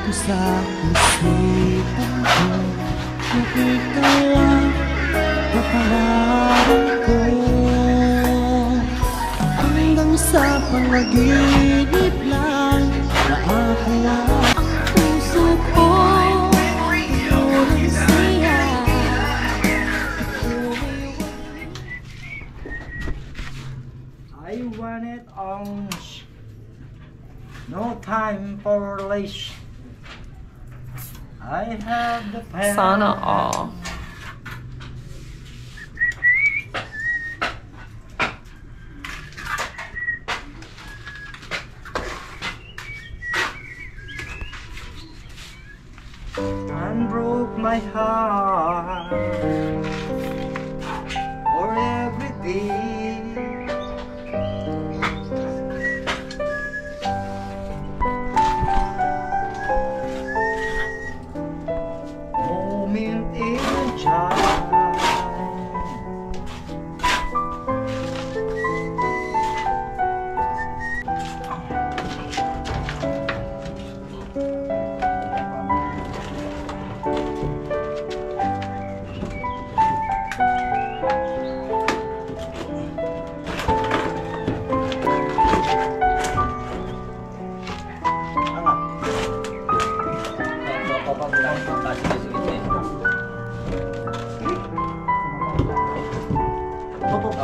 ko sa isipan ko na ikaw ang kapangarap ko. Hanggang sa panaginip lang na ako ang puso ko. I want it on. No time for lace. I have the pen. Sana all. And broke my heart for everything. Moment in time.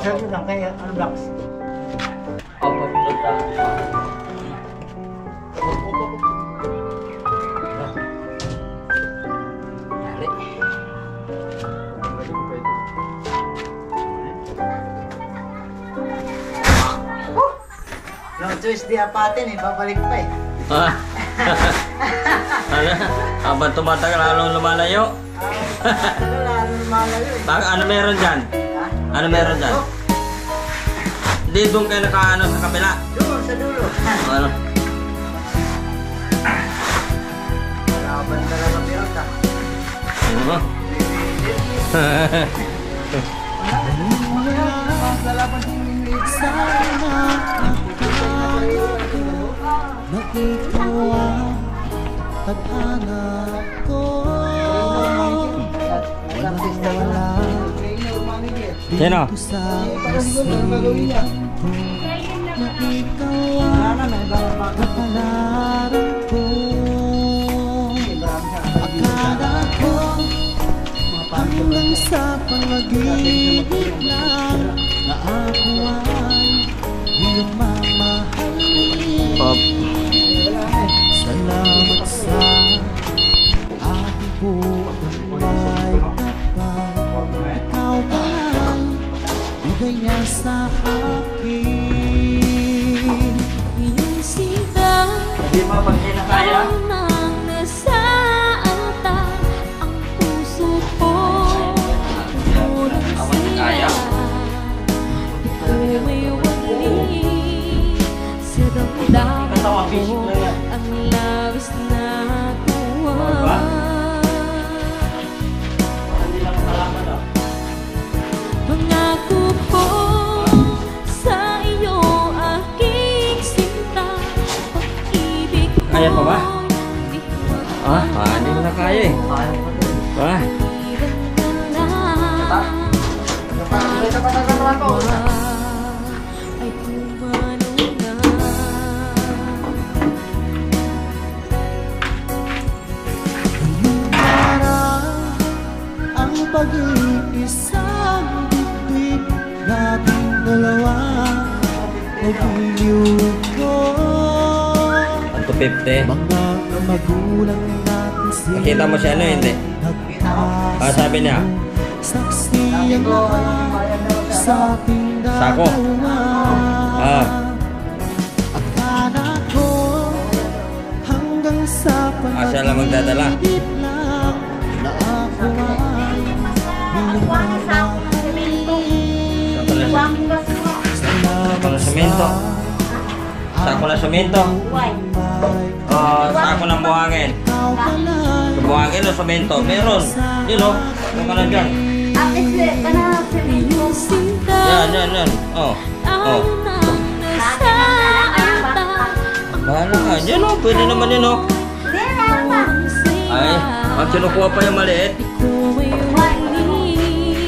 Sabi lang kaya ano blocks? Yung twist di apatin eh, babalik pa eh. Ano? Habang tumatagal, lalong lumalayo. Lalo lumalayo eh. Ano meron dyan? Ha? Ano meron dyan? Hindi doon kayo nakaano sa kabila. Doon, sa dulo. Ano? Laban talaga pirata. Ano? Na ikaw ang tadhana ko. Walang wala Sino? dito sa isipan ko na ikaw ang kapangarap ko. Akala ko hanggang sa panaginip lang na ako ay iyong mamahalin. Salamat sa aking buhay kapag ikaw ang bigay niya sa akin. Iyong sinta Hindi mo pag kinakaya. nang nasa altar ang puso ko. Walang kaya. sila ikaw ay wali sa damdamin ko. Ang labis na tuwa. Pangako ko sa iyo aking sinta. Pag-ibig ko Kaya pa ba? hindi ko Hindi mo na kaya eh. ay kumano na. Ang pag-iisang dibdib nating dalawa nag-iyong ko. Ang 250. Mga magulang natin sila Nakita mo siya ano, hindi? Sabi niya? Saksi ang lahat sa ating Sako. dalawa. Akala ko hanggang sa Siya lang magdadala. panaginip lang na ako ay iyong mamahalin. Sako ng semento. Sako ng semento. Sako ng buhangin. Buhangin o semento. Meron. Yun o. Ano ka na dyan? Yan. Oh. Nasa altar Bahala ka. Yan o. Pwede naman yun o. Ay, pag kinukuha pa yung maliit.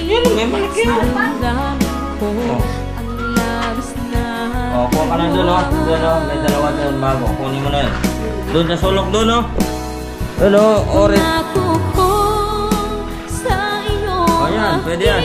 Yan, may malaki yan. Oh, kuha ka na doon, oh. Doon, oh. May dalawa doon bago. Kunin mo na yun. Doon sa sulok doon, oh. Doon, oh. Orange. Oh, yan. Pwede yan.